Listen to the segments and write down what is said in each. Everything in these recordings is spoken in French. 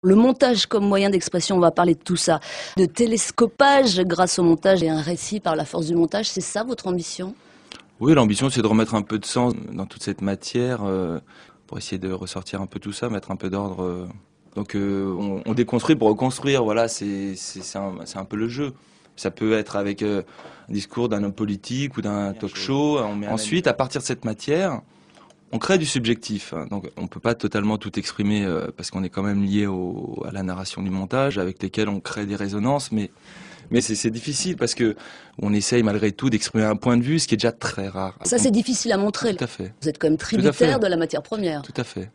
Le montage comme moyen d'expression, on va parler de tout ça. De télescopage grâce au montage et un récit par la force du montage, c'est ça votre ambition? Oui, l'ambition c'est de remettre un peu de sens dans toute cette matière pour essayer de ressortir un peu tout ça, mettre un peu d'ordre. Donc on déconstruit pour reconstruire, voilà, c'est un peu le jeu. Ça peut être avec un discours d'un homme politique ou d'un talk show. Ensuite, à partir de cette matière, on crée du subjectif, hein. Donc on peut pas totalement tout exprimer parce qu'on est quand même lié à la narration du montage avec lesquels on crée des résonances, mais c'est difficile parce que on essaye malgré tout d'exprimer un point de vue, ce qui est déjà très rare. Ça, c'est difficile à montrer. Tout à fait. Vous êtes quand même tributaire de la matière première. Tout à fait.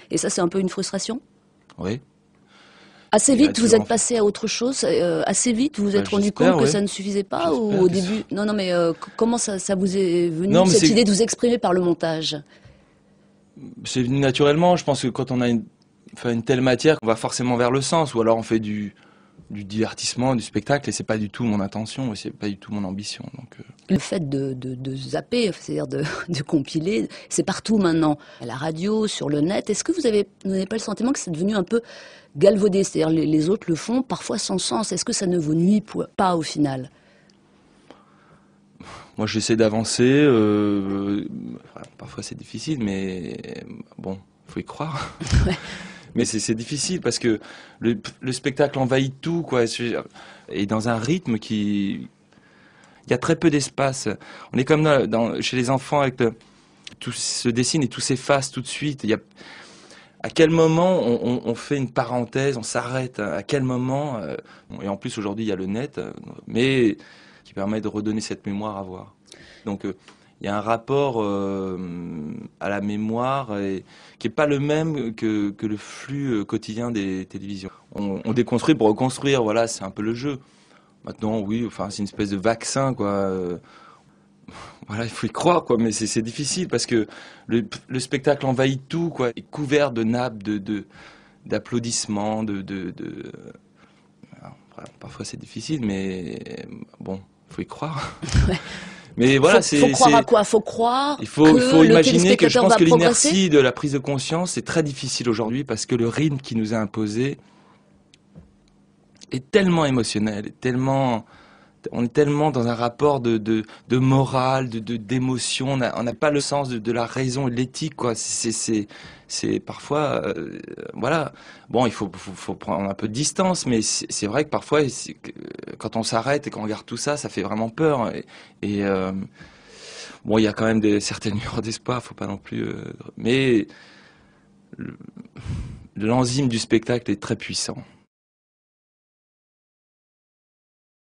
Et ça, c'est un peu une frustration? Oui. Assez vite, vous êtes passé à autre chose. Assez vite, vous vous êtes rendu compte que ça ne suffisait pas, ou au début? Non, non, mais comment ça vous est venu, cette idée de vous exprimer par le montage? C'est venu naturellement. Je pense que quand on a une telle matière, on va forcément vers le sens, ou alors on fait du divertissement, du spectacle, et c'est pas du tout mon intention, et c'est pas du tout mon ambition. Donc, Le fait de zapper, c'est-à-dire de compiler, c'est partout maintenant, à la radio, sur le net. Est-ce que vous n'avez pas le sentiment que c'est devenu un peu galvaudé? C'est-à-dire les autres le font parfois sans sens. Est-ce que ça ne vous nuit pas au final? Moi, j'essaie d'avancer. Parfois, c'est difficile, mais bon, faut y croire. Ouais. Mais c'est difficile parce que le spectacle envahit tout, quoi. Et dans un rythme il y a très peu d'espace. On est comme chez les enfants avec tout se dessine et tout s'efface tout de suite. À quel moment on fait une parenthèse, on s'arrête? À quel moment et en plus aujourd'hui il y a le net, mais qui permet de redonner cette mémoire à voir. Donc il y a un rapport à la mémoire qui est pas le même que le flux quotidien des télévisions. On déconstruit pour reconstruire, voilà, c'est un peu le jeu. Maintenant, oui, enfin c'est une espèce de vaccin, quoi. Voilà, il faut y croire, quoi, mais c'est difficile parce que le spectacle envahit tout, quoi, est couvert de nappes, d'applaudissements, Alors, parfois c'est difficile, mais bon, il faut y croire. Ouais. Mais voilà, faut croire à quoi? Faut croire il faut imaginer que je pense que l'inertie de la prise de conscience est très difficile aujourd'hui parce que le rythme qui nous est imposé est tellement émotionnel, on est tellement dans un rapport de morale, d'émotion, on n'a pas le sens de la raison et de l'éthique, quoi. C'est parfois, voilà. Bon, il faut prendre un peu de distance, mais c'est vrai que parfois, quand on s'arrête et qu'on regarde tout ça, ça fait vraiment peur. Bon, il y a quand même certaines lueurs d'espoir, faut pas non plus. Mais l'enzyme du spectacle est très puissant.